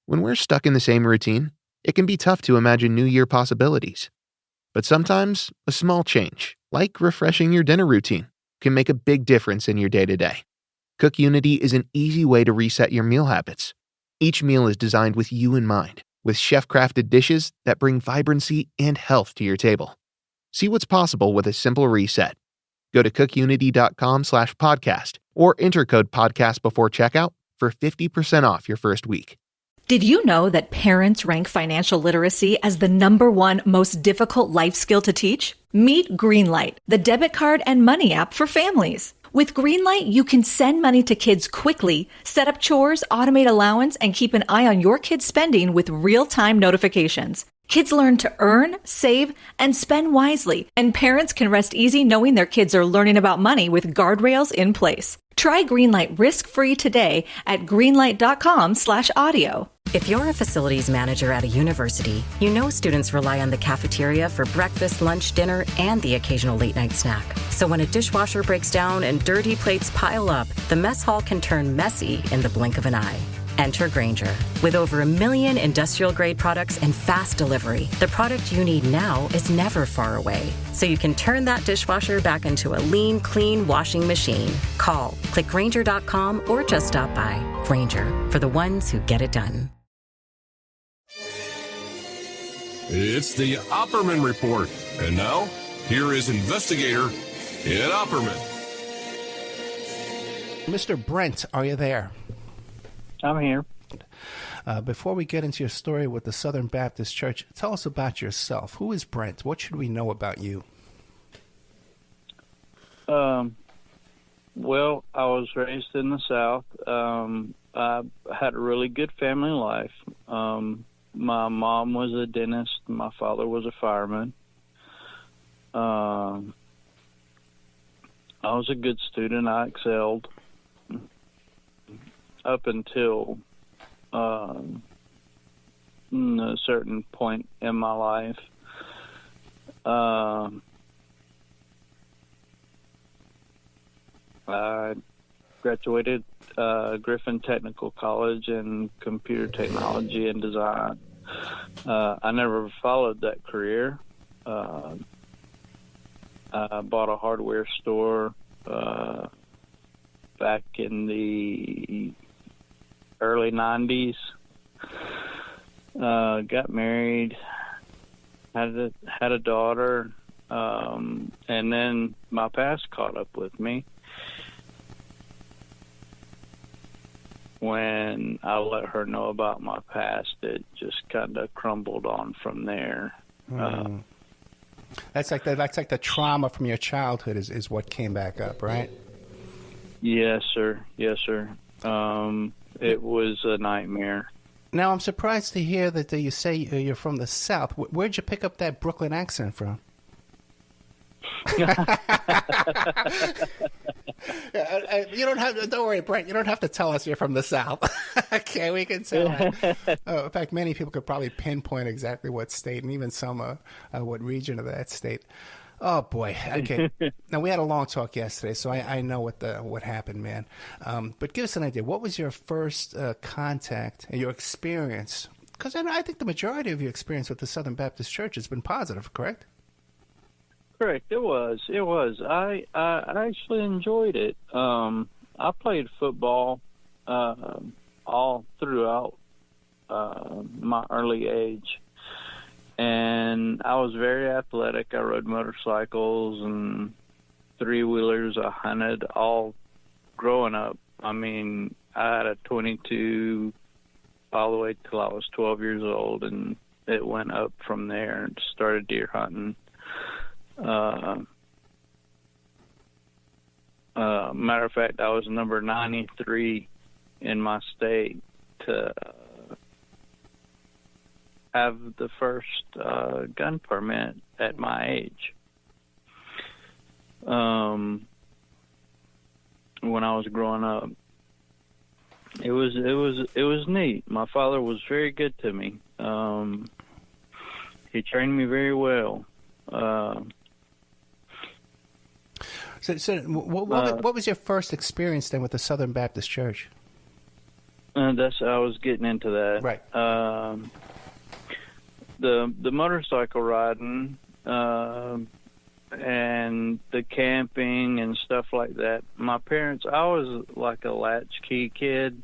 When we're stuck in the same routine, it can be tough to imagine New Year possibilities. But sometimes, a small change, like refreshing your dinner routine, can make a big difference in your day-to-day. Cook Unity is an easy way to reset your meal habits. Each meal is designed with you in mind, with chef-crafted dishes that bring vibrancy and health to your table. See what's possible with a simple reset. Go to cookunity.com/podcast or enter code podcast before checkout for 50% off your first week. Did you know that parents rank financial literacy as the #1 most difficult life skill to teach? Meet Greenlight, the debit card and money app for families. With Greenlight, you can send money to kids quickly, set up chores, automate allowance, and keep an eye on your kids' spending with real-time notifications. Kids learn to earn, save, and spend wisely, and parents can rest easy knowing their kids are learning about money with guardrails in place. Try Greenlight risk-free today at greenlight.com/audio. If you're a facilities manager at a university, you know students rely on the cafeteria for breakfast, lunch, dinner, and the occasional late-night snack. So when a dishwasher breaks down and dirty plates pile up, the mess hall can turn messy in the blink of an eye. Enter Grainger. With over 1 million industrial-grade products and fast delivery, the product you need now is never far away. So you can turn that dishwasher back into a lean, clean washing machine. Call, click Grainger.com, or just stop by. Grainger, for the ones who get it done. It's the Opperman Report. And now, here is investigator Ed Opperman. Mr. Brent, are you there? I'm here. Before we get into your story with the Southern Baptist Church, tell us about yourself. Who is Brent? What should we know about you? Well, I was raised in the South. I had a really good family life. My mom was a dentist. My father was a fireman. I was a good student. I excelled up until a certain point in my life. I graduated Griffin Technical College in computer technology and design. I never followed that career. I bought a hardware store back in the early 90s. Got married, had a daughter, and then my past caught up with me. When I let her know about my past, it just kind of crumbled on from there. That's like the trauma from your childhood is what came back up, right? Yes, sir. Yes, sir. It was a nightmare. Now, I'm surprised to hear that you say you're from the South. Where'd you pick up that Brooklyn accent from? You don't have. Don't worry, Brent. You don't have to tell us you're from the South. Okay, we can tell. In fact, many people could probably pinpoint exactly what state, and even some what region of that state. Oh boy. Okay. Now we had a long talk yesterday, so I know what happened, man. But give us an idea. What was your first contact and your experience? Because I think the majority of your experience with the Southern Baptist Church has been positive, correct? Correct. It was. I actually enjoyed it. I played football all throughout my early age, and I was very athletic. I rode motorcycles and three-wheelers. I hunted all growing up. I mean, I had a .22 all the way till I was 12 years old, and it went up from there and started deer hunting. Matter of fact, I was number 93 in my state to have the first gun permit at my age. When I was growing up, it was neat. My father was very good to me. He trained me very well. So what was your first experience then with the Southern Baptist Church? I was getting into that. Right. The motorcycle riding and the camping and stuff like that. My parents, I was like a latchkey kid.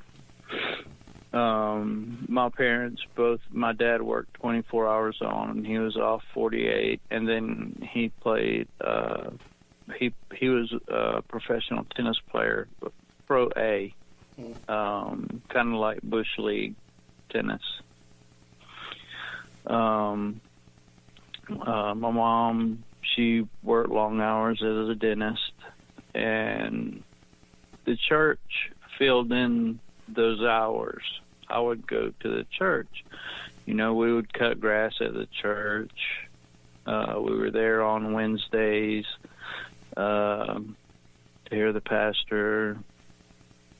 My parents both, my dad worked 24 hours on and he was off 48, and then he played, he was a professional tennis player, Pro A, kind of like Bush League tennis. My mom, she worked long hours as a dentist, and the church filled in those hours. I would go to the church. We would cut grass at the church. We were there on Wednesdays to hear the pastor,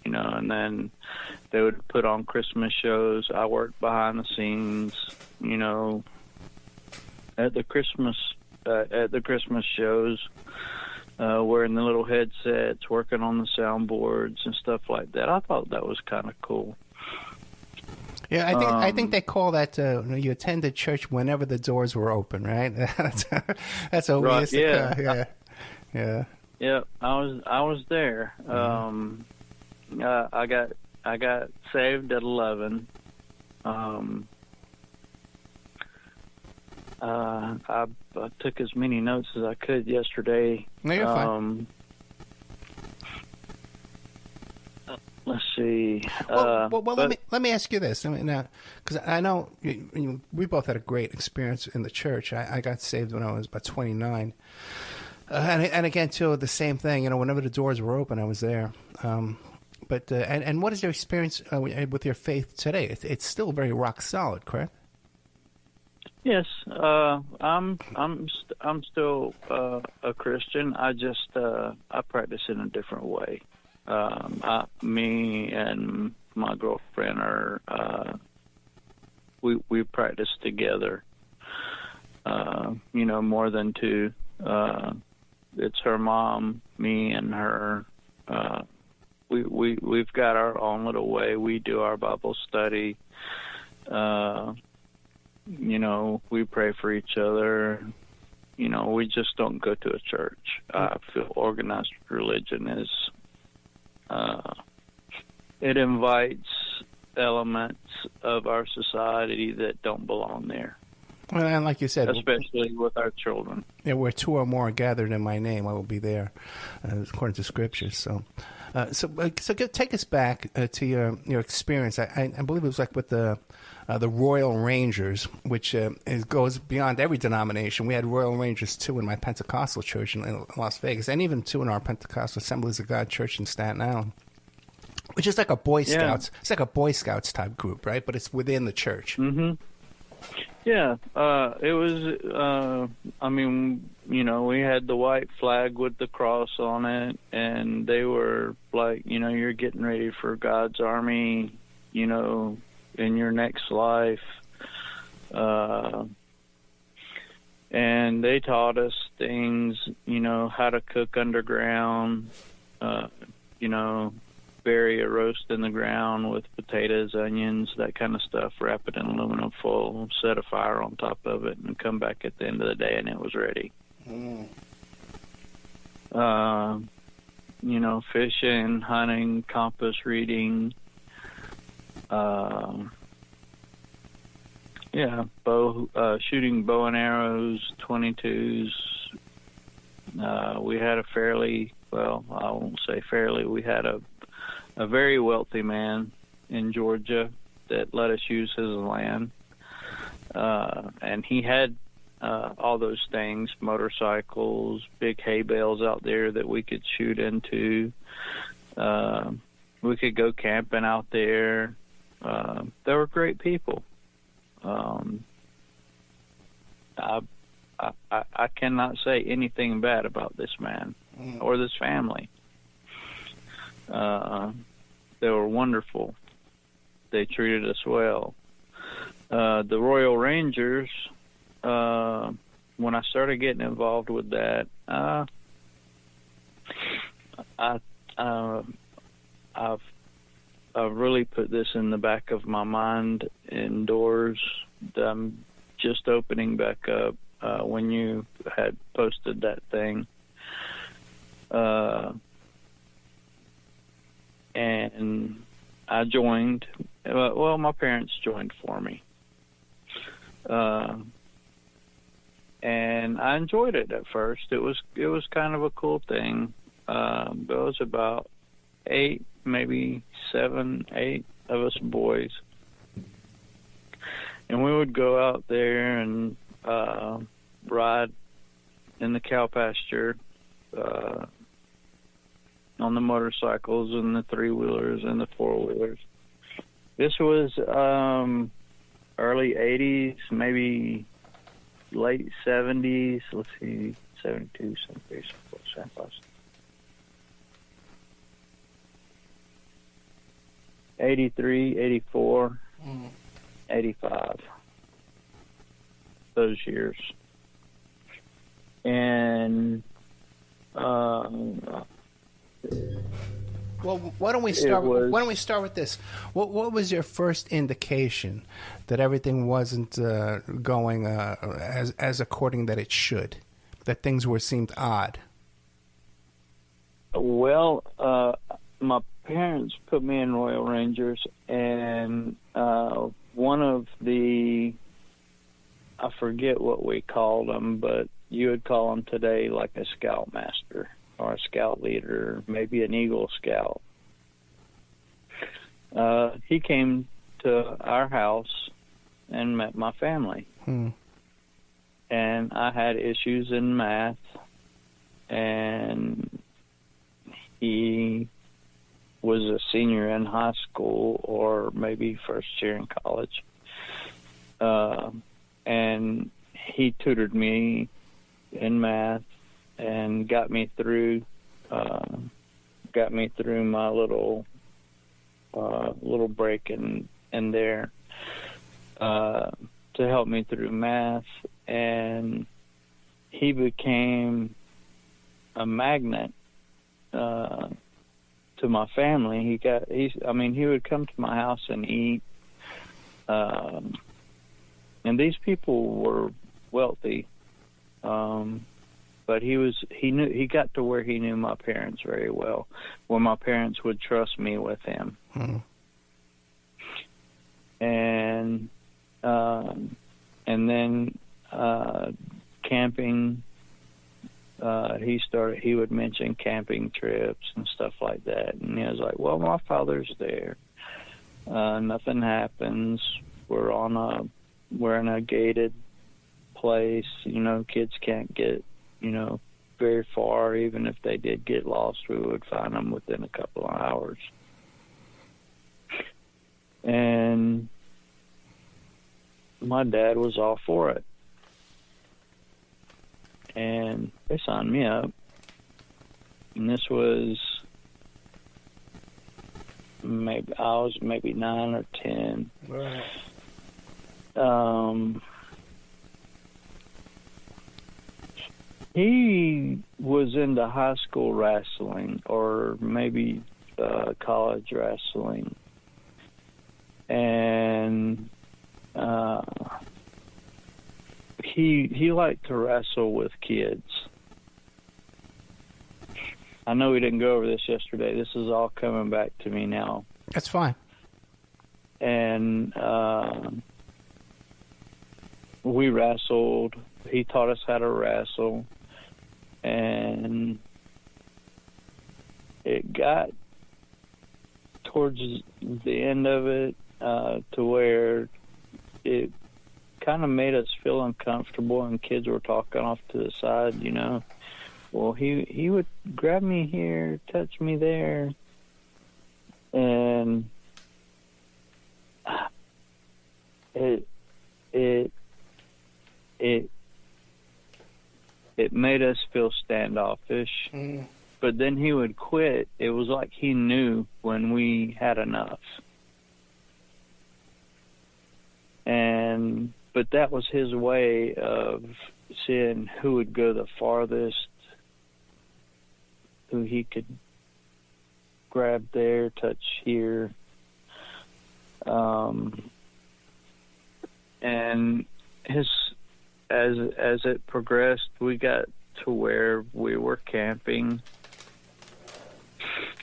and then they would put on Christmas shows. I worked behind the scenes, at the Christmas shows, wearing the little headsets, working on the soundboards and stuff like that. I thought that was kind of cool. Yeah, I think they call that you attended church whenever the doors were open, right? That's what we used to call. Yeah. Yeah, I was there. I got saved at 11. I took as many notes as I could yesterday. No, you're fine. Let's see. Let me ask you this. I mean, because I know we both had a great experience in the church. I got saved when I was about 29, and again too the same thing. Whenever the doors were open, I was there. But what is your experience with your faith today? It's still very rock solid, correct? Yes, I'm still a Christian. I just I practice in a different way. Me and my girlfriend are we practice together. More than two. It's her mom, me, and her. We've got our own little way. We do our Bible study. We pray for each other. We just don't go to a church. I feel organized religion is, it invites elements of our society that don't belong there. Well, and like you said, especially with our children. Yeah, where two or more are gathered in my name, I will be there, according to Scripture. So take us back to your experience. I believe it was like with the Royal Rangers, which goes beyond every denomination. We had Royal Rangers too in my Pentecostal church in Las Vegas, and even two in our Pentecostal Assemblies of God church in Staten Island, which is like a Boy Scouts. It's like a Boy Scouts type group, right? But it's within the church. Mm-hmm. Yeah, it was. We had the white flag with the cross on it, and they were like, you're getting ready for God's army, in your next life. And they taught us things, how to cook underground, bury a roast in the ground with potatoes, onions, that kind of stuff, wrap it in aluminum foil, set a fire on top of it, and come back at the end of the day, and it was ready. Fishing, hunting, compass reading, shooting bow and arrows, 22s. We had I won't say fairly, we had a very wealthy man in Georgia that let us use his land. And he had all those things, motorcycles, big hay bales out there that we could shoot into. We could go camping out there. They were great people. I cannot say anything bad about this man or this family. They were wonderful. They treated us well. The Royal Rangers, when I started getting involved with that, I've really put this in the back of my mind indoors. I'm just opening back up when you had posted that thing. And I joined. Well, my parents joined for me. And I enjoyed it at first. It was kind of a cool thing. There was about 8, maybe 7, 8 of us boys. And we would go out there and ride in the cow pasture on the motorcycles and the 3-wheelers and the 4-wheelers. This was early 80s, maybe late 70s. Let's see, 72, 73, 74, 83, 84, 85. Those years. And well, why don't we start with this? What was your first indication that everything wasn't going as according that it should? That things seemed odd? Well, my parents put me in Royal Rangers, and one of the, I forget what we called them, but you would call them today like a scoutmaster or a scout leader, maybe an Eagle Scout. He came to our house and met my family. And I had issues in math, and he was a senior in high school or maybe first year in college. And he tutored me in math and got me through my little break in there to help me through math. And he became a magnet to my family. He would come to my house and eat. And these people were wealthy. But he got to where he knew my parents very well, where my parents would trust me with him. And then camping. He would mention camping trips and stuff like that, and he was like, "Well, my father's there. Nothing happens. We're in a gated place. Kids can't get very far. Even if they did get lost, we would find them within a couple of hours." And my dad was all for it. And they signed me up. And this was I was maybe 9 or 10. Right. He was into high school wrestling or maybe college wrestling. And he liked to wrestle with kids. I know we didn't go over this yesterday. This is all coming back to me now. That's fine. And we wrestled. He taught us how to wrestle. And it got towards the end of it to where it kind of made us feel uncomfortable, and kids were talking off to the side, Well, he would grab me here, touch me there, and it made us feel standoffish. But then he would quit. It was like he knew when we had enough. But that was his way of seeing who would go the farthest, who he could grab there, touch here, And as it progressed, we got to where we were camping.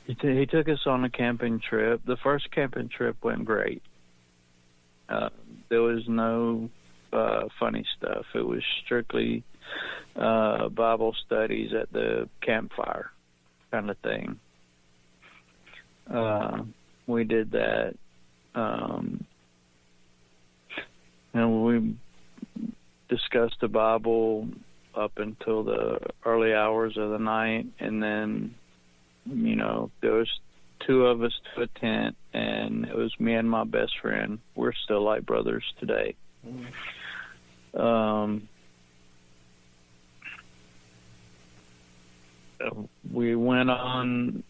He took us on a camping trip. The first camping trip went great. There was no funny stuff. It was strictly Bible studies at the campfire kind of thing. We did that. And we discussed the Bible up until the early hours of the night, and then, there was two of us to a tent, and it was me and my best friend. We're still like brothers today. We went on.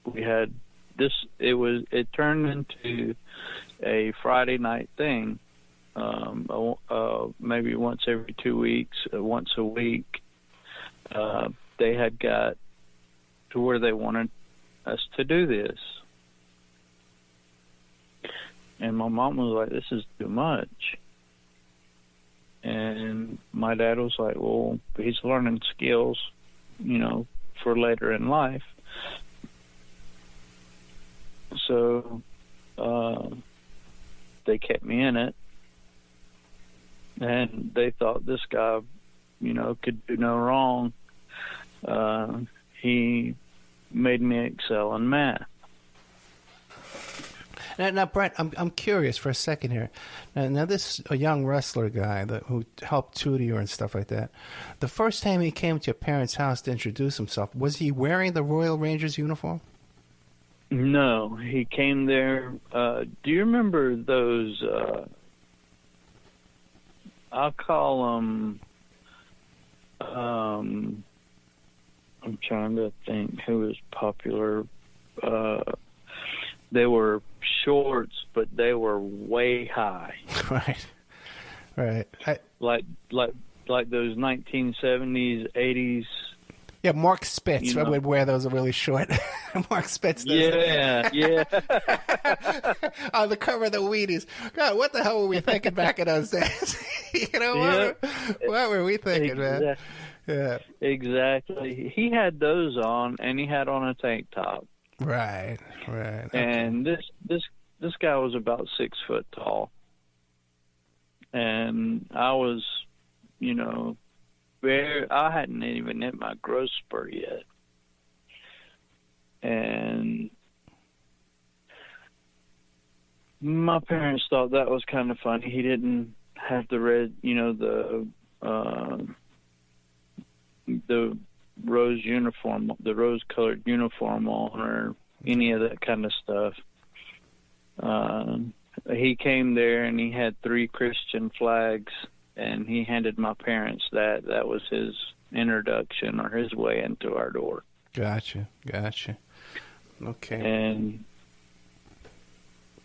We had this. It turned into a Friday night thing. Maybe once every 2 weeks, once a week. They had got to where they wanted us to do this. And my mom was like, this is too much. And my dad was like, well, he's learning skills, for later in life. So they kept me in it. And they thought this guy, could do no wrong. He made me excel in math. Now, Brent, I'm curious for a second here. Now this a young wrestler guy who helped tutor you and stuff like that. The first time he came to your parents' house to introduce himself, was he wearing the Royal Rangers uniform? No, he came there. Do you remember those? I'll call them. I'm trying to think who was popular. They were shorts, but they were way high. Right. Like those 1970s, 80s. Yeah, Mark Spitz would wear those really short. Mark Spitz does. Yeah. On the cover of the Wheaties. God, what the hell were we thinking back in those days? What were we thinking, man? Yeah. Exactly. He had those on, and he had on a tank top. Right. Okay. And this guy was about 6 foot tall, and I was, I hadn't even hit my growth spurt yet, and my parents thought that was kind of funny. He didn't have the red, the rose uniform, the rose-colored uniform on, or any of that kind of stuff. He came there and he had 3 Christian flags, and he handed my parents that. That was his introduction or his way into our door. Gotcha. Okay. And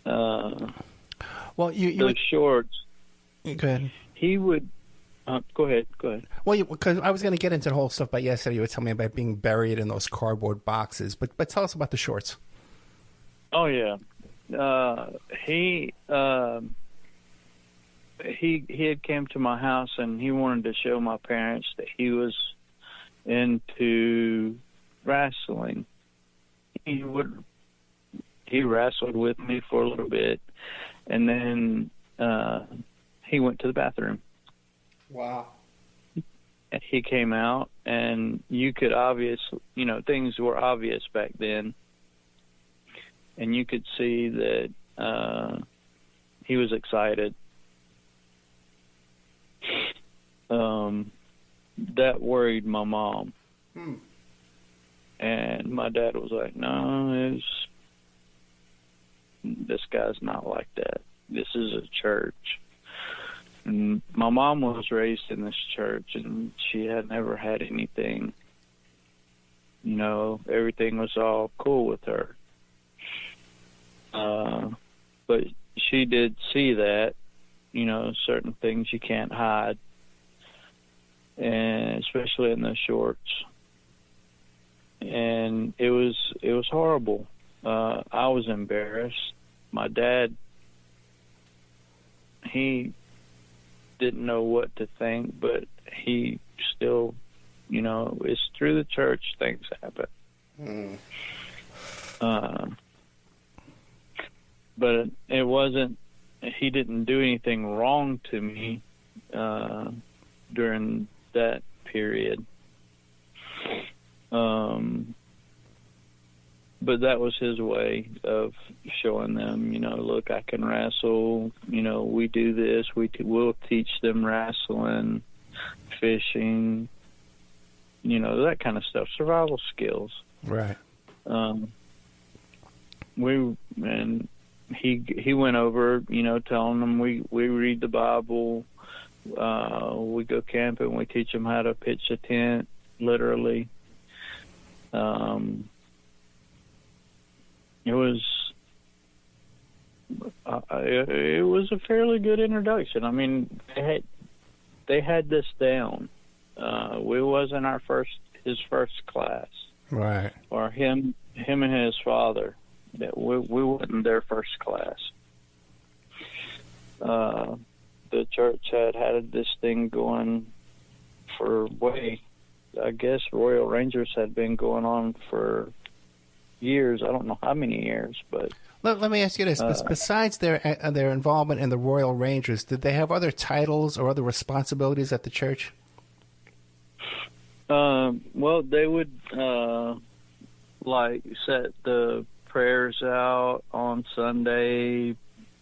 well, those shorts. Go ahead. He would. Go ahead. Well, because I was going to get into the whole stuff, but yesterday you were telling me about being buried in those cardboard boxes. But tell us about the shorts. Oh yeah, he had came to my house and he wanted to show my parents that he was into wrestling. He wrestled with me for a little bit, and then he went to the bathroom. Wow. He came out, and you could things were obvious back then, and you could see that he was excited. That worried my mom. And my dad was like, no, this guy's not like that. This is a church. And my mom was raised in this church, and she had never had anything. Everything was all cool with her. But she did see that, certain things you can't hide, and especially in those shorts. And it was horrible. I was embarrassed. my dad, he didn't know what to think, but he still, it's through the church things happen. But it wasn't, he didn't do anything wrong to me during that period. But that was his way of showing them, look, I can wrestle, we do this, we'll teach them wrestling, fishing, that kind of stuff, survival skills. Right. He went over, telling them we read the Bible, we go camping, we teach them how to pitch a tent, literally. It was a fairly good introduction. I mean, they had this down. We wasn't his first class, right? Or him and his father. That we wasn't their first class. The church had this thing going for I guess Royal Rangers had been going on for years. I don't know how many years, but let me ask you this: besides their involvement in the Royal Rangers, did they have other titles or other responsibilities at the church? Well, they would set the prayers out on Sunday.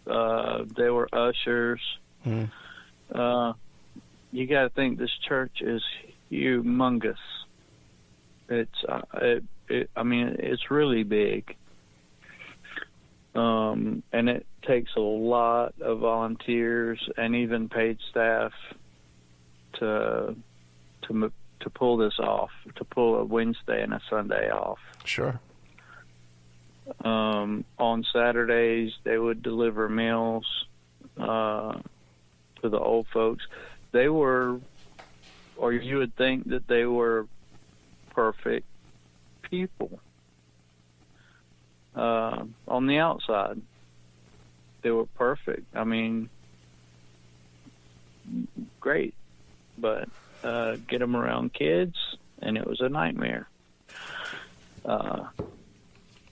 They were ushers. You got to think this church is humongous. It's really big. And it takes a lot of volunteers and even paid staff to pull this off, to pull a Wednesday and a Sunday off. Sure. On Saturdays, they would deliver meals to the old folks. They were, or you would think that they were perfect people. On the outside, they were perfect. I mean, great, but get them around kids, and it was a nightmare.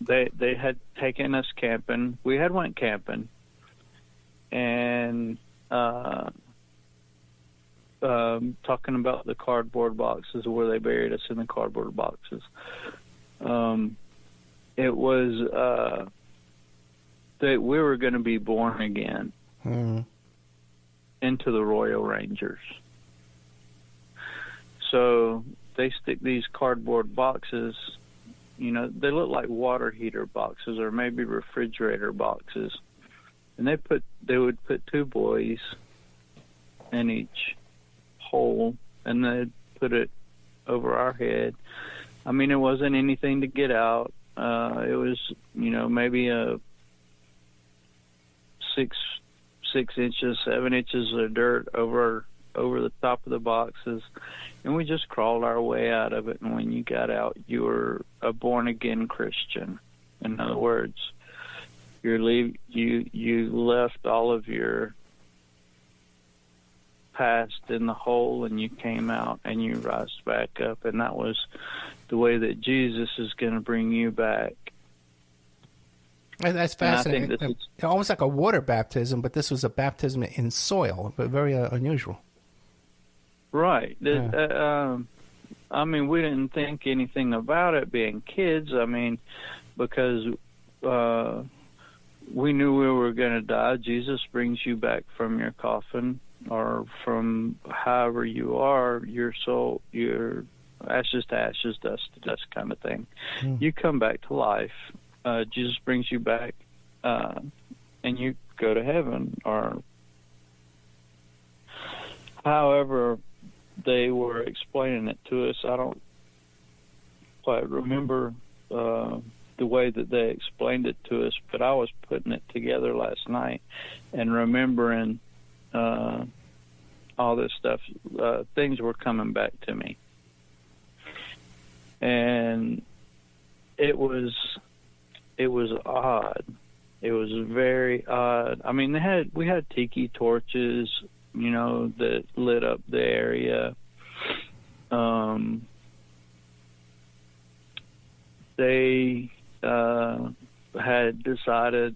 They had taken us camping. We had went camping, and talking about the cardboard boxes, where they buried us in the cardboard boxes. It was that we were going to be born again into the Royal Rangers. So they stick these cardboard boxes, they look like water heater boxes or maybe refrigerator boxes. And they would put two boys in each hole, and they'd put it over our head. I mean, it wasn't anything to get out. It was, maybe a 6 inches, 7 inches of dirt over the top of the boxes, and we just crawled our way out of it. And when you got out, you were a born-again Christian. In other words, you left all of your past in the hole, and you came out and you rised back up, and that was the way that Jesus is going to bring you back. And that's fascinating. Almost like a water baptism, but this was a baptism in soil, but very unusual. Right. Yeah. We didn't think anything about it being kids. Because we knew we were going to die. Jesus brings you back from your coffin, or from however you are, your soul, your ashes to ashes, dust to dust kind of thing. You come back to life. Jesus brings you back, and you go to heaven, or however they were explaining it to us. I don't quite remember the way that they explained it to us, but I was putting it together last night and remembering all this stuff. Things were coming back to me, and it was odd. It was very odd. I mean, we had tiki torches, that lit up the area. They had decided,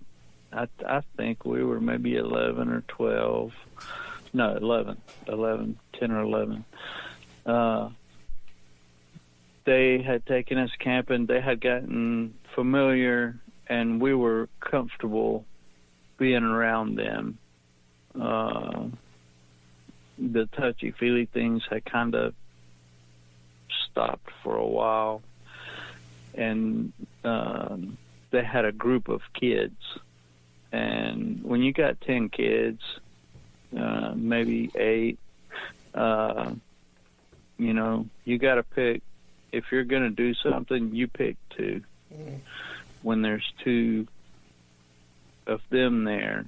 I think we were maybe 11 or 12. No, 11, 10 or 11. They had taken us camping. They had gotten familiar, and we were comfortable being around them. The touchy-feely things had kind of stopped for a while, and they had a group of kids. And when you got 10 kids, maybe 8, you got to pick. If you're going to do something, you pick 2. When there's 2 of them there.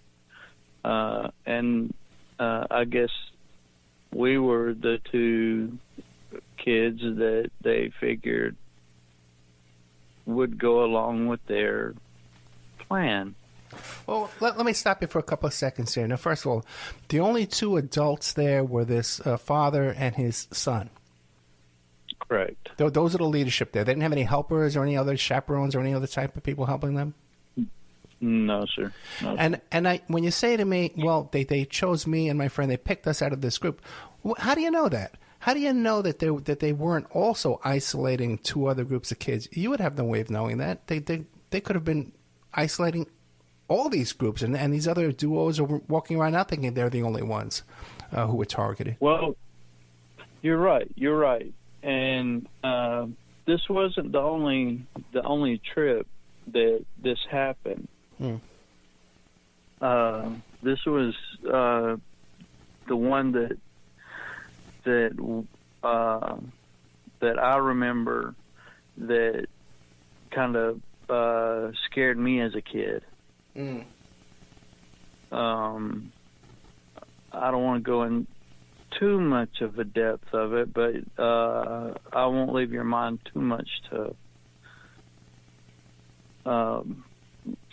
And I guess we were the 2 kids that they figured would go along with their plan. Well, let me stop you for a couple of seconds here. Now, first of all, the only 2 adults there were this father and his son. Correct. Those are the leadership there. They didn't have any helpers or any other chaperones or any other type of people helping them? No, sir. No, and when you say to me, well, they chose me and my friend, they picked us out of this group, how do you know that? How do you know that they weren't also isolating 2 other groups of kids? You would have no way of knowing that. They could have been isolating all these groups, and these other duos are walking around now thinking they're the only ones who were targeted. Well, you're right. And this wasn't the only trip that this happened. This was the one that I remember that kind of scared me as a kid. I don't want to go in too much of a depth of it, but I won't leave your mind too much to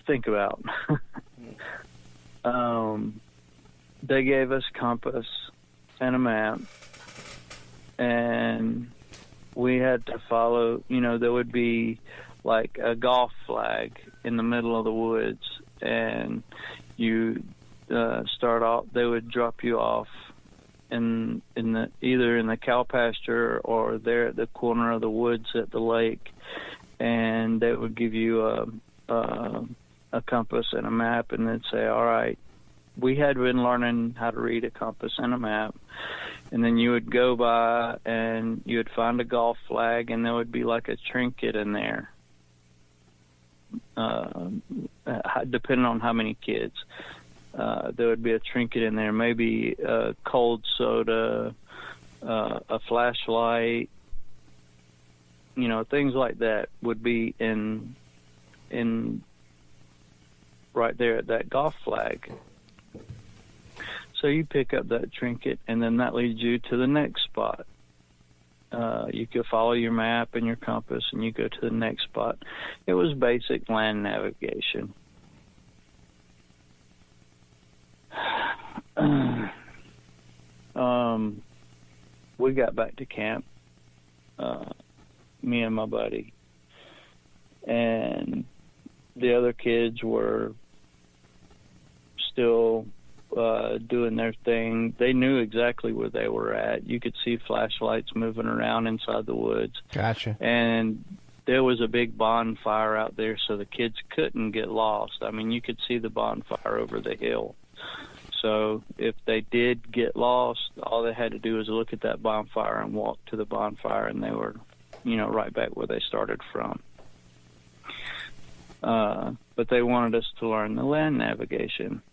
think about. They gave us compass and a map, and we had to follow, there would be like a golf flag in the middle of the woods, and you start off, they would drop you off in the either in the cow pasture or there at the corner of the woods at the lake, and they would give you a compass and a map, and they'd say, all right, we had been learning how to read a compass and a map, and then you would go by and you would find a golf flag, and there would be like a trinket in there, depending on how many kids. There would be a trinket in there, maybe a cold soda, a flashlight, things like that would be in right there at that golf flag. So you pick up that trinket, and then that leads you to the next spot. You could follow your map and your compass, and you go to the next spot. It was basic land navigation. We got back to camp, me and my buddy, and the other kids were still doing their thing. They knew exactly where they were at. You could see flashlights moving around inside the woods. Gotcha. And there was a big bonfire out there, so the kids couldn't get lost. I mean, you could see the bonfire over the hill. So if they did get lost, all they had to do was look at that bonfire and walk to the bonfire, and they were, right back where they started from. But they wanted us to learn the land navigation.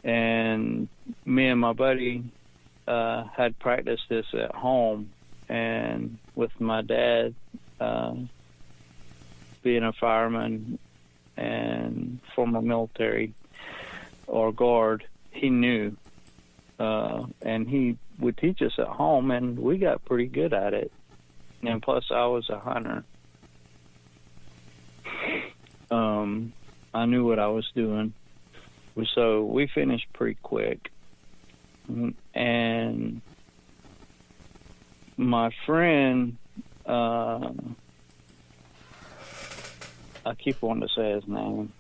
And me and my buddy had practiced this at home, and with my dad being a fireman and former military or guard, he knew, and he would teach us at home, and we got pretty good at it. And plus, I was a hunter. I knew what I was doing. So we finished pretty quick. And my friend, I keep wanting to say his name.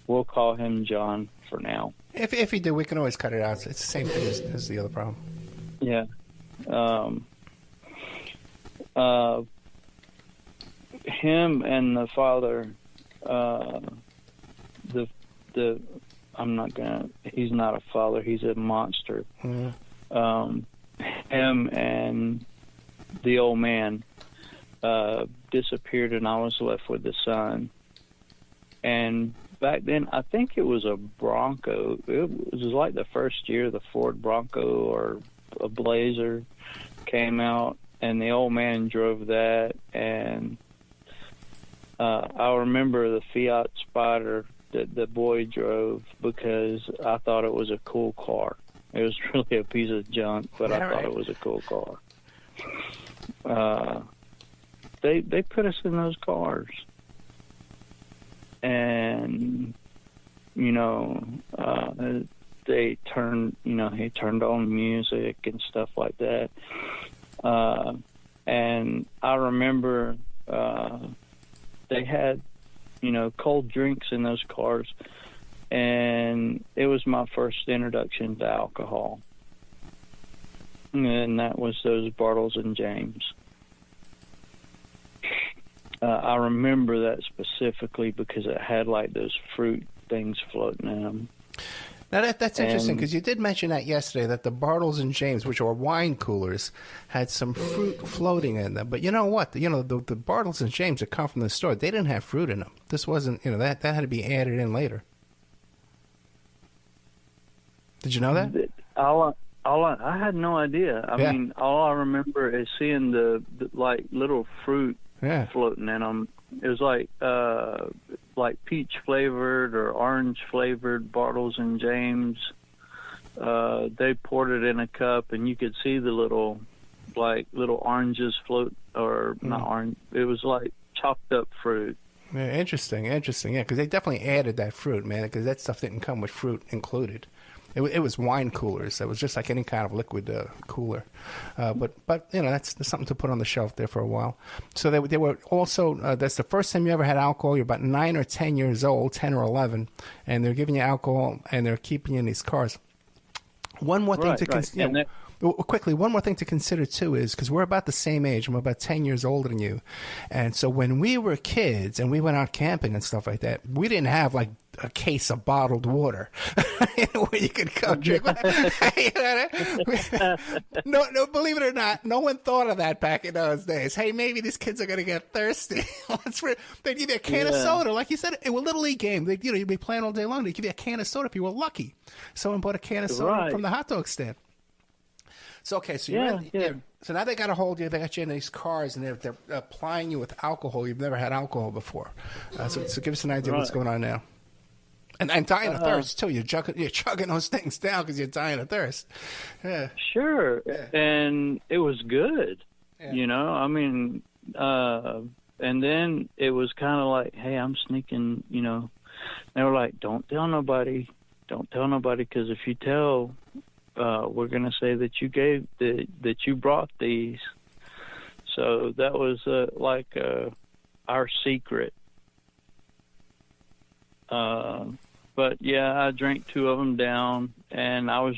We'll call him John for now. If you do, we can always cut it out. It's the same thing as the other problem. Yeah. Him and the father, he's not a father, he's a monster. Mm-hmm. Him and the old man disappeared, and I was left with the son. And back then, I think it was a Bronco. It was like the first year the Ford Bronco or a Blazer came out, and the old man drove that. And I remember the Fiat Spider that the boy drove because I thought it was a cool car. It was really a piece of junk, but I thought it was a cool car. They put us in those cars. And, they turned, he turned on music and stuff like that. And I remember they had, cold drinks in those cars. And it was my first introduction to alcohol. And that was those Bartles and James. I remember that specifically because it had like those fruit things floating in them. Now that's interesting because you did mention that yesterday, that the Bartles and James, which are wine coolers, had some fruit floating in them. But you know what? The Bartles and James that come from the store, they didn't have fruit in them. This wasn't, that had to be added in later. Did you know that? I had no idea. I mean, all I remember is seeing the like little fruit floating in them. It was like peach flavored or orange flavored Bartles and James. They poured it in a cup, and you could see the little oranges float, or not orange. It was like chopped up fruit. Yeah, interesting. Yeah, because they definitely added that fruit, man. Because that stuff didn't come with fruit included. It was wine coolers. It was just like any kind of liquid cooler. But that's something to put on the shelf there for a while. So they were also, that's the first time you ever had alcohol. You're about 9 or 10 years old, 10 or 11, and they're giving you alcohol, and they're keeping you in these cars. One more thing to consider. Quickly, one more thing to consider, too, is because we're about the same age. I'm about 10 years older than you. And so when we were kids and we went out camping and stuff like that, we didn't have, like, a case of bottled water where you could go drink. No, believe it or not, no one thought of that back in those days. Hey, maybe these kids are going to get thirsty. They'd give you a can of soda. Like you said, it was a Little League game. You'd be playing all day long. They'd give you a can of soda if you were lucky. Someone bought a can of soda from the hot dog stand. So, okay, so so now they got a hold of you. They got you in these cars, and they're applying you with alcohol. You've never had alcohol before. So give us an idea of what's going on now. And dying of thirst, too. You're chugging those things down because you're dying of thirst. Yeah. Sure. Yeah. And it was good. Yeah. I mean, and then it was kind of like, hey, I'm sneaking, They were like, don't tell nobody, because if you tell, we're going to say that that you brought these. So that was our secret. But yeah, I drank 2 of them down, and I was,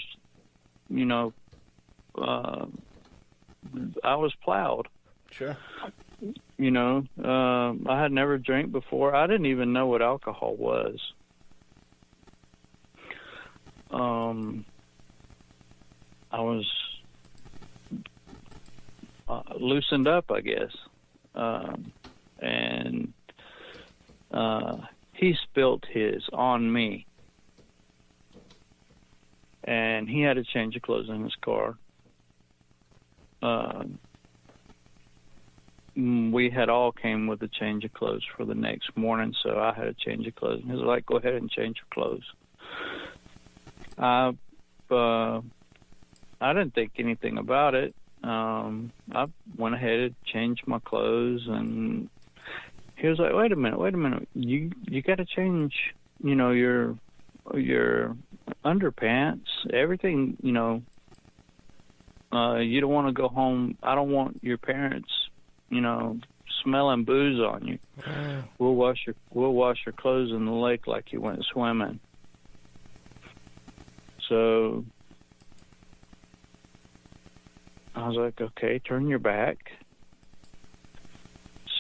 I was plowed. Sure. I had never drank before. I didn't even know what alcohol was. I was loosened up, I guess. And he spilt his on me. And he had a change of clothes in his car. We had all came with a change of clothes for the next morning, so I had a change of clothes. And he was like, go ahead and change your clothes. I didn't think anything about it. I went ahead and changed my clothes, and he was like, wait a minute, you got to change, your underpants, everything, you don't want to go home. I don't want your parents, smelling booze on you. We'll wash your clothes in the lake like you went swimming. So I was like, okay, turn your back.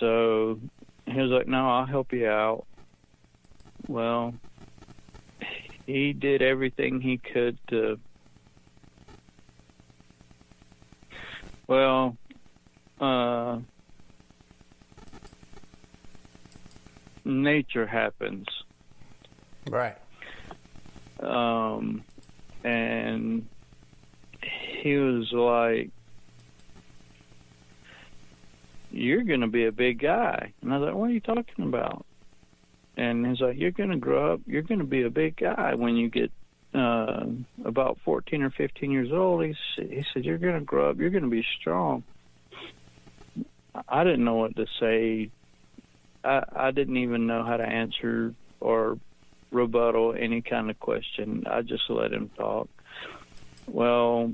So he was like, no, I'll help you out. Well, he did everything he could to, nature happens. Right. And he was like, you're going to be a big guy. And I was like, what are you talking about? And he's like, you're going to grow up, you're going to be a big guy when you get about 14 or 15 years old. He said, you're going to grow up, you're going to be strong. I didn't know what to say. I didn't even know how to answer or rebuttal any kind of question. I just let him talk. Well,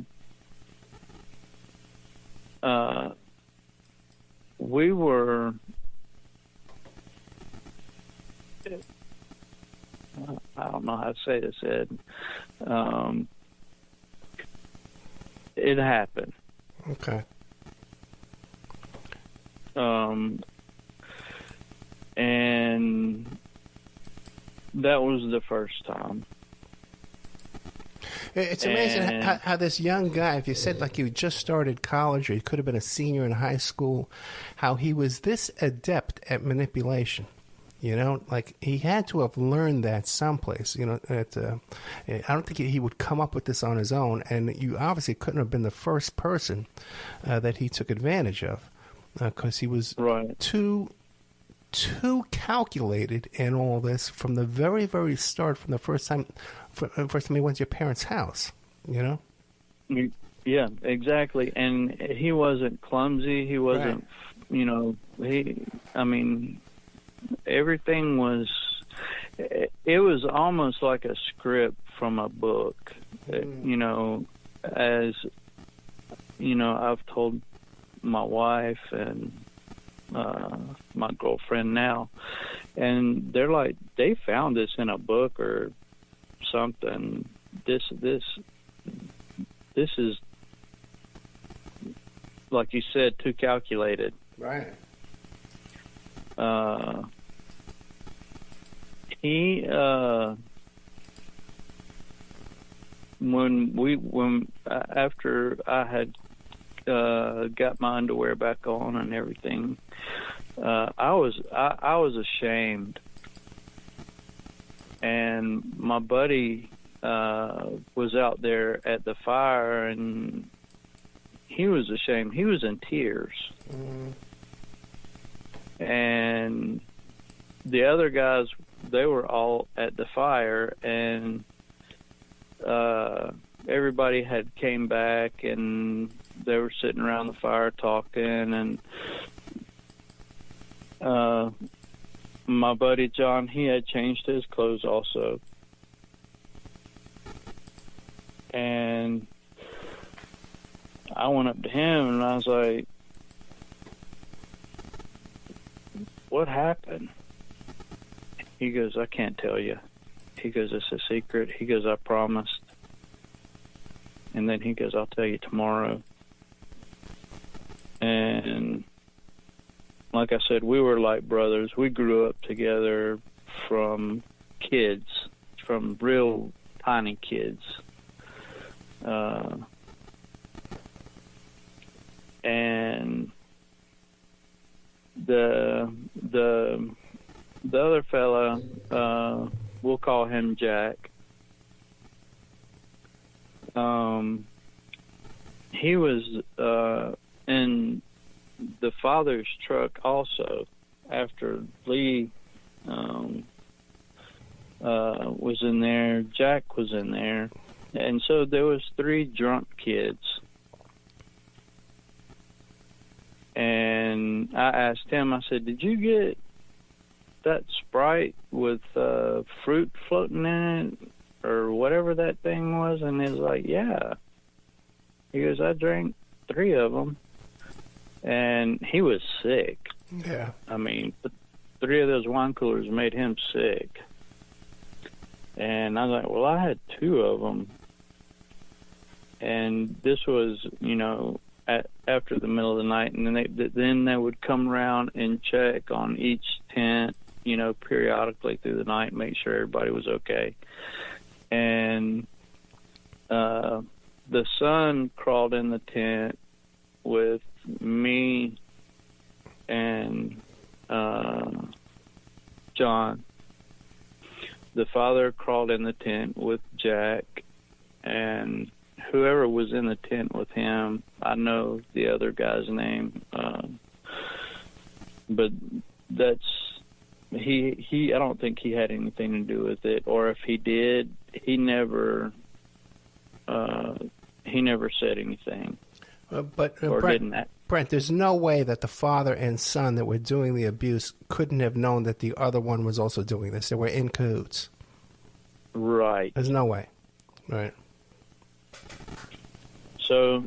we were, I don't know how to say this, Ed. It happened. Okay. And that was the first time. It's amazing how this young guy, if you said like you just started college or you could have been a senior in high school, how he was this adept at manipulation. Like he had to have learned that someplace. I don't think he would come up with this on his own, and you obviously couldn't have been the first person that he took advantage of, because he was too calculated in all this from the very, very start, from the first time he went to your parents' house. Yeah, exactly. And he wasn't clumsy. He wasn't, everything was, it was almost like a script from a book. As, I've told my wife and my girlfriend now, and they're like, they found this in a book or something. This is, like you said, too calculated. Right. He after I had got my underwear back on and everything, I was ashamed, and my buddy was out there at the fire, and he was ashamed. He was in tears. And the other guys, they were all at the fire, and everybody had came back, and they were sitting around the fire talking, and my buddy John, he had changed his clothes also. And I went up to him, and I was like, what happened? He goes, I can't tell you. He goes, it's a secret. He goes, I promised. And then he goes, I'll tell you tomorrow. And like I said, we were like brothers. We grew up together from kids, from real tiny kids. And the other fella, we'll call him Jack. He was in the father's truck also after Lee was in there. Jack was in there, and so there was 3 drunk kids. And I asked him, I said, did you get that Sprite with fruit floating in it or whatever that thing was? And he was like, yeah. He goes, I drank 3 of them. And he was sick. Yeah. I mean, 3 of those wine coolers made him sick. And I was like, well, I had 2 of them. And this was, after the middle of the night. And then they would come around and check on each tent, periodically through the night, make sure everybody was okay. And the son crawled in the tent with me and John. The father crawled in the tent with Jack, and whoever was in the tent with him, I know the other guy's name, but he I don't think he had anything to do with it, or if he did, he never said anything. But didn't. Brent, there's no way that the father and son that were doing the abuse couldn't have known that the other one was also doing this. They were in cahoots. Right. There's no way. Right. So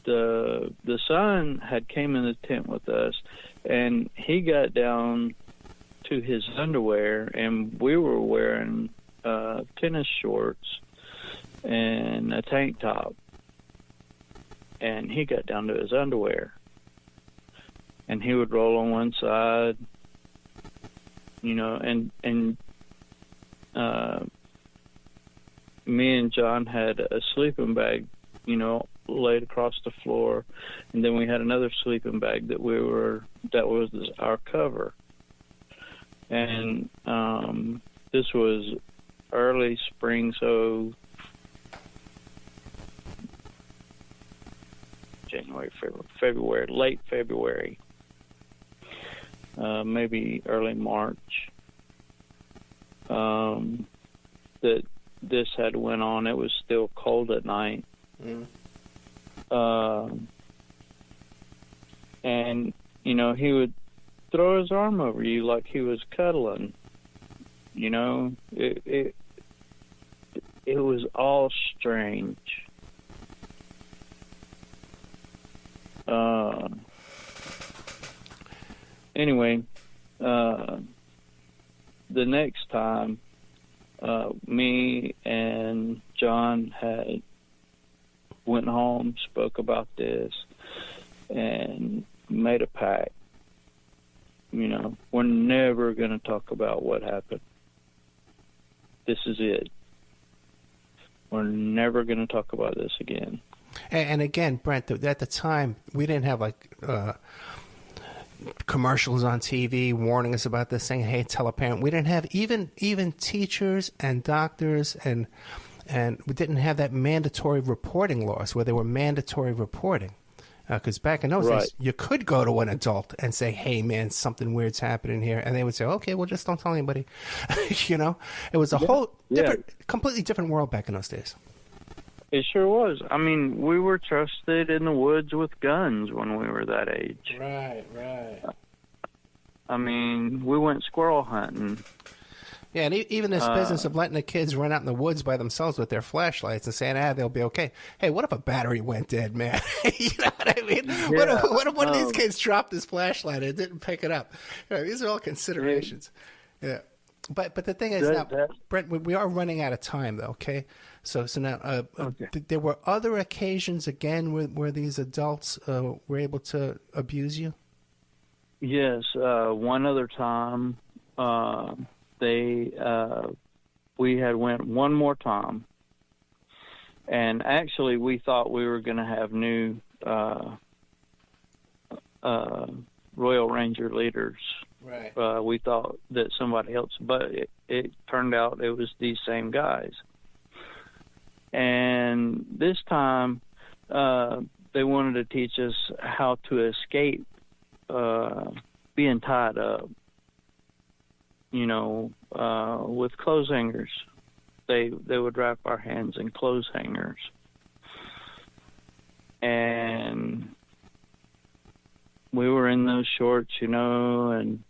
the son had came in the tent with us, and he got down to his underwear, and we were wearing tennis shorts and a tank top, and he got down to his underwear, and he would roll on one side, and me and John had a sleeping bag, laid across the floor, and then we had another sleeping bag that was our cover, and this was early spring, so January, February, late February, maybe early March, that this had went on. It was still cold at night. And, he would throw his arm over you like he was cuddling. It was all strange. Anyway, the next time, me and John had went home, spoke about this, and made a pact. We're never going to talk about what happened. This is it. We're never going to talk about this again. And again, Brent, at the time, we didn't have commercials on TV warning us about this, saying, "Hey, tell a parent." We didn't have even teachers and doctors, and we didn't have that mandatory reporting laws where there were mandatory reporting. Because back in those days, you could go to an adult and say, "Hey, man, something weird's happening here," and they would say, "Okay, well, just don't tell anybody." It was a whole completely different world back in those days. It sure was. I mean, we were trusted in the woods with guns when we were that age. Right. I mean, we went squirrel hunting. Yeah, and even this business of letting the kids run out in the woods by themselves with their flashlights and saying, they'll be okay. Hey, what if a battery went dead, man? You know what I mean? Yeah. What if one of these kids dropped his flashlight and it didn't pick it up? These are all considerations. Yeah. But the thing is, Brent, we are running out of time, though, okay? So now, there were other occasions, again, where these adults were able to abuse you? Yes. One other time, we had went one more time, and actually we thought we were going to have new Royal Ranger leaders. Right. We thought that somebody else, but it turned out it was these same guys. And this time, they wanted to teach us how to escape being tied up. With clothes hangers. They would wrap our hands in clothes hangers. And we were in those shorts, and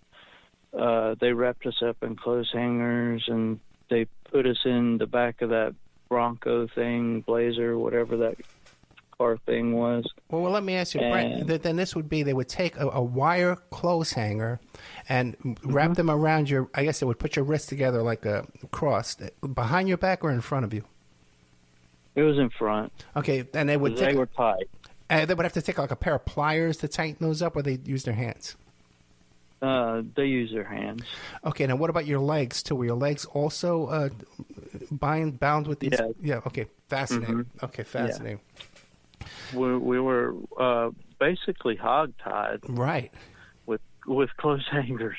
they wrapped us up in clothes hangers, and they put us in the back of that Bronco thing, Blazer, whatever that car thing was. Well, let me ask you, Brent, then this would be, they would take a wire clothes hanger and wrap them around I guess they would put your wrists together like a cross, behind your back or in front of you? It was in front. Okay, and they were tight. They would have to take like a pair of pliers to tighten those up, or they use their hands? They use their hands. Okay, now what about your legs too? Were your legs also bound with these? Yeah. Okay, fascinating. Okay, fascinating. Yeah. We were basically hogtied. Right. With clothes hangers,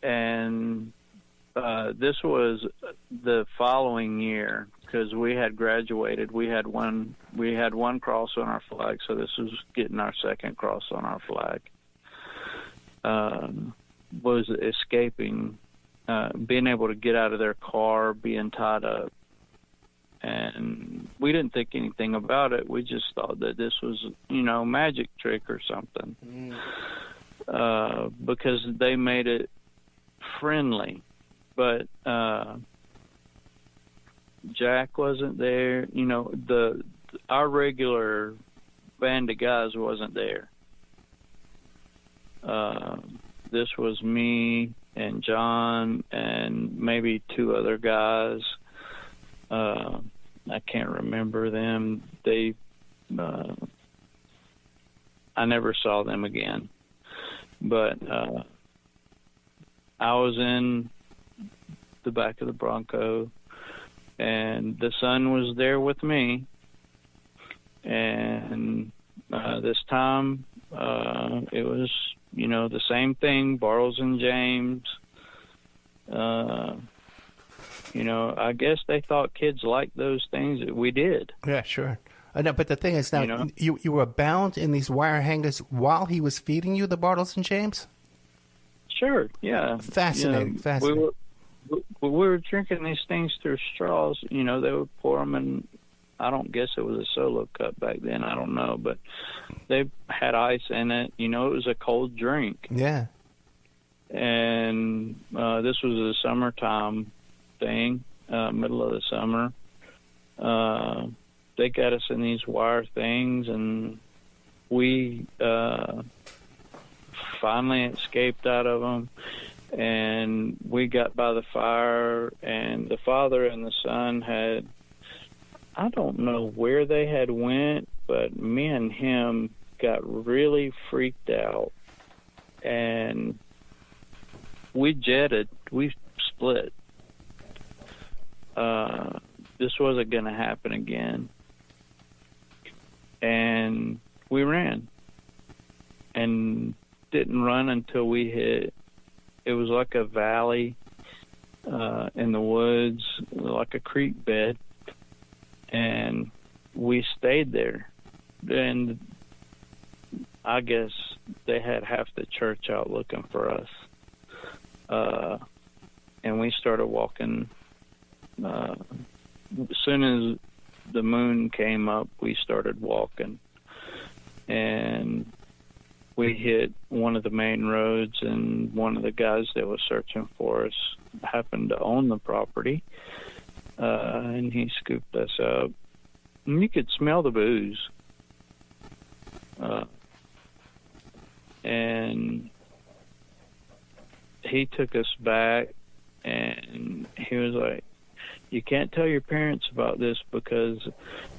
and this was the following year, because we had graduated. We had one cross on our flag, so this was getting our second cross on our flag. Was escaping, being able to get out of their car, being tied up. And we didn't think anything about it. We just thought that this was, magic trick or something. Because they made it friendly. But Jack wasn't there. Our regular band of guys wasn't there. This was me and John and maybe two other guys. I can't remember them. I never saw them again. But I was in the back of the Bronco, and the son was there with me. And this time it was, the same thing, Bartles and James. I guess they thought kids liked those things. We did. Yeah, sure. No, but the thing is, now you were bound in these wire hangers while he was feeding you the Bartles and James? Sure, yeah. Fascinating, fascinating. We were drinking these things through straws. They would pour them in, I don't guess it was a solo cup back then. I don't know, but they had ice in it. It was a cold drink. Yeah. And this was a summertime thing, middle of the summer. They got us in these wire things, and we finally escaped out of them, and we got by the fire, and the father and the son had, I don't know where they had went, but me and him got really freaked out, and we jetted, we split. This wasn't going to happen again. And we ran. And didn't run until we hit, it was like a valley in the woods, like a creek bed. And we stayed there. And I guess they had half the church out looking for us. And we started walking. As soon as the moon came up, we started walking, and we hit one of the main roads, and one of the guys that was searching for us happened to own the property, and he scooped us up, and you could smell the booze, and he took us back, and he was like, "You can't tell your parents about this because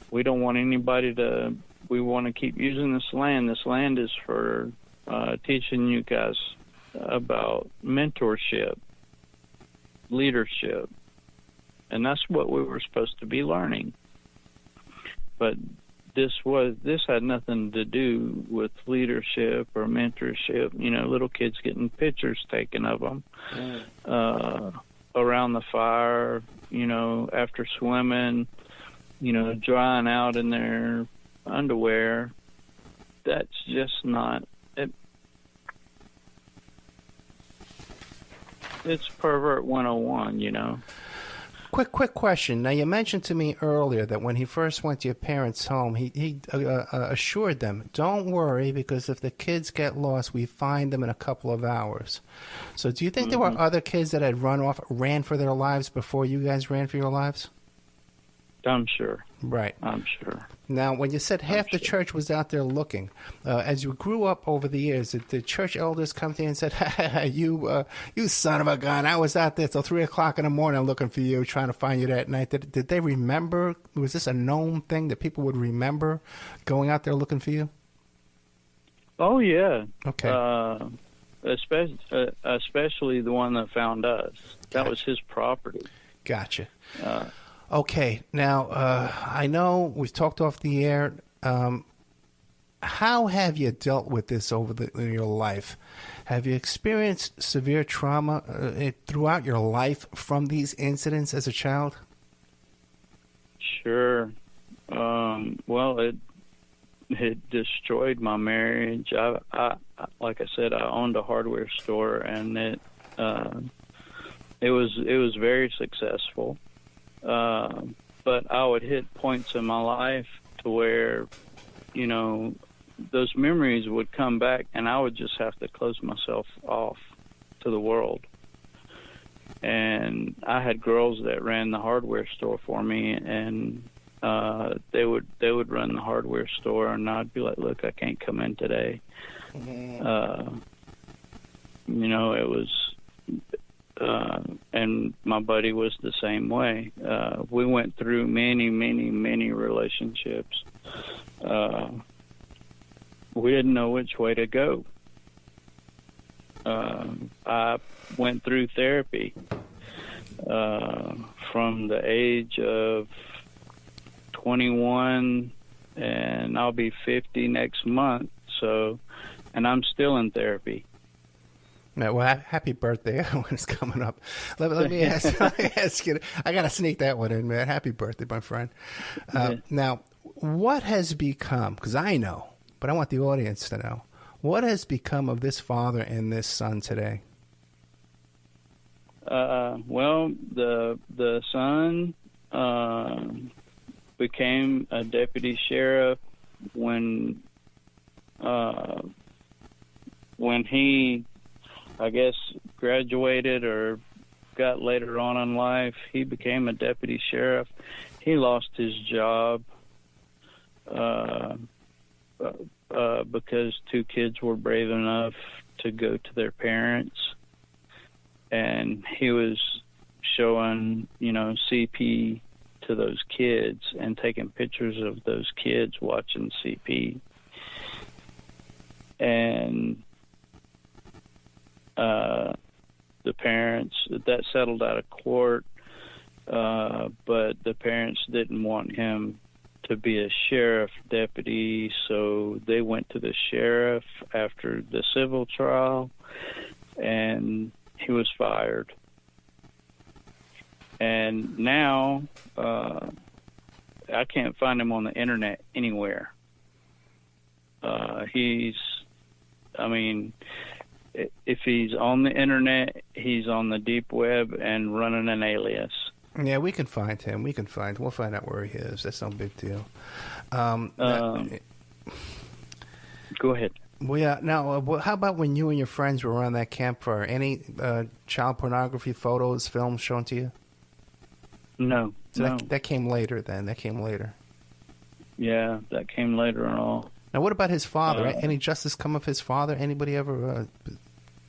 we don't want anybody to, we want to keep using this land. This land is for teaching you guys about mentorship, leadership." And that's what we were supposed to be learning. But this had nothing to do with leadership or mentorship. Little kids getting pictures taken of them around the fire, after swimming, drying out in their underwear. That's just not it. It's pervert 101, Quick question. Now, you mentioned to me earlier that when he first went to your parents' home, he assured them, don't worry, because if the kids get lost, we find them in a couple of hours. So do you think there were other kids that had ran for their lives before you guys ran for your lives? I'm sure. Right. I'm sure. Now, when you said half the church was out there looking, as you grew up over the years, did the church elders come to you and said, you son of a gun, I was out there till 3 o'clock in the morning looking for you, trying to find you that night. Did they remember? Was this a known thing that people would remember going out there looking for you? Oh, yeah. Okay. Especially the one that found us. That was his property. Gotcha. Okay, now, I know we've talked off the air. How have you dealt with this in your life? Have you experienced severe trauma throughout your life from these incidents as a child? Sure. Well, it destroyed my marriage. I like I said, I owned a hardware store, and it was very successful. But I would hit points in my life to where, those memories would come back, and I would just have to close myself off to the world. And I had girls that ran the hardware store for me, and they would run the hardware store, and I'd be like, look, I can't come in today. It was... and my buddy was the same way. We went through many, many, many relationships. We didn't know which way to go. I went through therapy from the age of 21, and I'll be 50 next month. And I'm still in therapy. Well, happy birthday when it's coming up. Let me ask you. I got to sneak that one in, man. Happy birthday, my friend. Now, what has become, because I know, but I want the audience to know, what has become of this father and this son today? Well, the son became a deputy sheriff when he, I guess, graduated or got later on in life. He became a deputy sheriff. He lost his job because two kids were brave enough to go to their parents, and he was showing, CP to those kids and taking pictures of those kids watching CP. And the parents, that settled out of court, but the parents didn't want him to be a sheriff deputy, so they went to the sheriff after the civil trial, and he was fired. And now I can't find him on the internet anywhere. If he's on the internet, he's on the deep web and running an alias. Yeah, we can find him. We'll find out where he is. That's no big deal. Go ahead. Well, yeah. Now, how about when you and your friends were around that campfire? Any child pornography photos, films shown to you? No. So no. That came later then. That came later. Yeah, that came later and all. Now, what about his father? Any justice come of his father? Anybody ever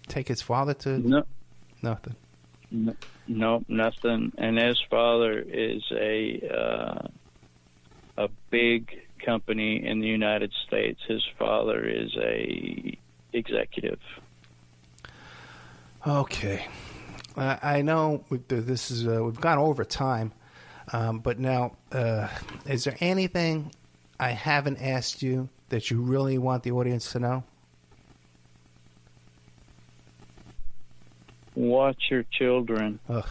take his father to? No. Nothing. No, nothing. And his father is a big company in the United States. His father is a executive. Okay. I know we've gone over time, but now, is there anything I haven't asked you that you really want the audience to know? Watch your children. Ugh,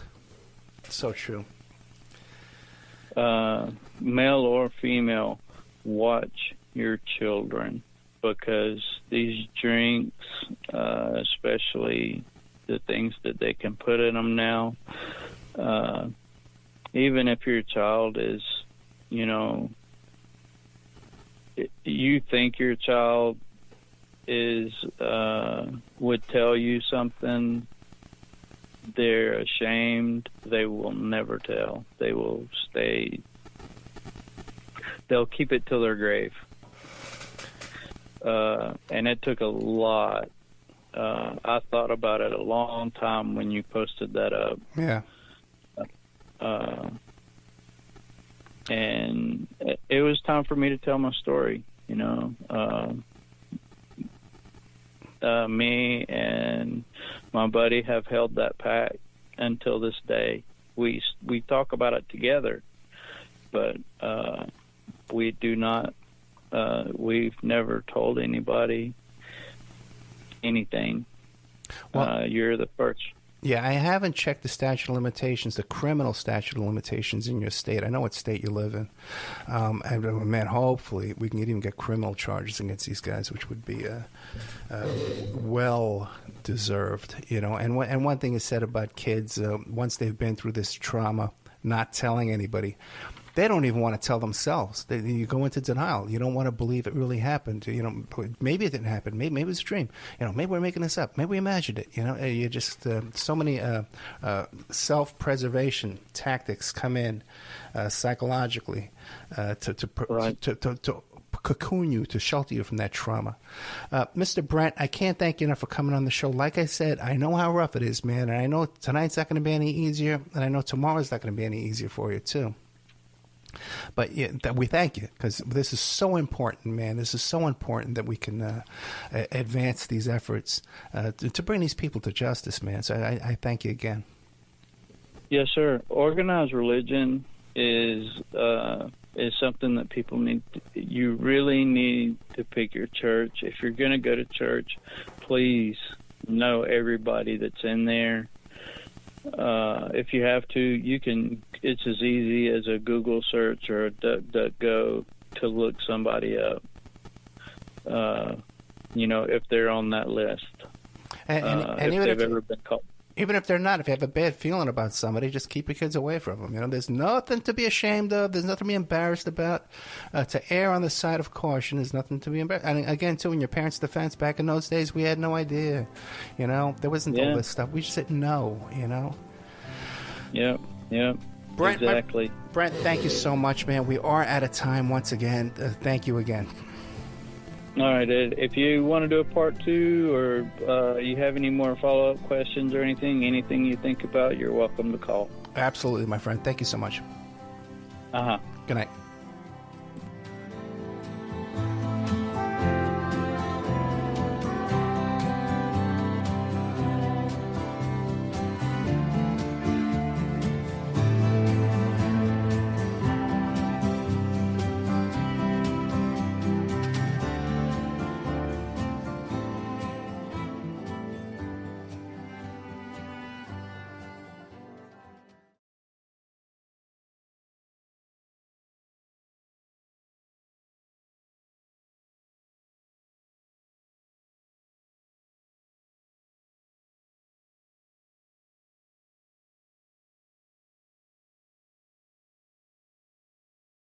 so true. Male or female, watch your children, because these drinks, especially the things that they can put in them now, even if your child is, you know, you think your child is would tell you something, they're ashamed, they will never tell. They'll keep it till their grave. And it took a lot. I thought about it a long time when you posted that up. Yeah. And it was time for me to tell my story, you know. Me and my buddy have held that pact until this day. We talk about it together, but we do not. We've never told anybody anything. Well, you're the first. Yeah, I haven't checked the statute of limitations, the criminal statute of limitations in your state. I know what state you live in. And, man, hopefully we can even get criminal charges against these guys, which would be well-deserved, you know. And one thing is said about kids, once they've been through this trauma, not telling anybody, they don't even want to tell themselves. You go into denial. You don't want to believe it really happened. You know, maybe it didn't happen. Maybe it was a dream. You know, maybe we're making this up. Maybe we imagined it. You know, you just so many self-preservation tactics come in psychologically to cocoon you, to shelter you from that trauma. Mr. Brent, I can't thank you enough for coming on the show. Like I said, I know how rough it is, man, and I know tonight's not going to be any easier, and I know tomorrow's not going to be any easier for you, too. But yeah, we thank you, because this is so important, man. This is so important that we can advance these efforts to bring these people to justice, man. So I thank you again. Yes, sir. Organized religion is something that people need. You really need to pick your church. If you're going to go to church, please know everybody that's in there. If you have to, you can. It's as easy as a Google search or a DuckDuckGo to look somebody up. You know, if they're on that list, and if they've ever been caught. Even if they're not, if you have a bad feeling about somebody, just keep your kids away from them. You know, there's nothing to be ashamed of. There's nothing to be embarrassed about. To err on the side of caution is nothing to be embarrassed. And again, too, in your parents' defense, back in those days, we had no idea. You know, there wasn't all this stuff. We just didn't know. You know. Yep. Brent, exactly. Brent, thank you so much, man. We are out of time once again. Thank you again. All right, Ed. If you want to do a part 2 or you have any more follow-up questions or anything you think about, you're welcome to call. Absolutely, my friend. Thank you so much. Uh-huh. Good night.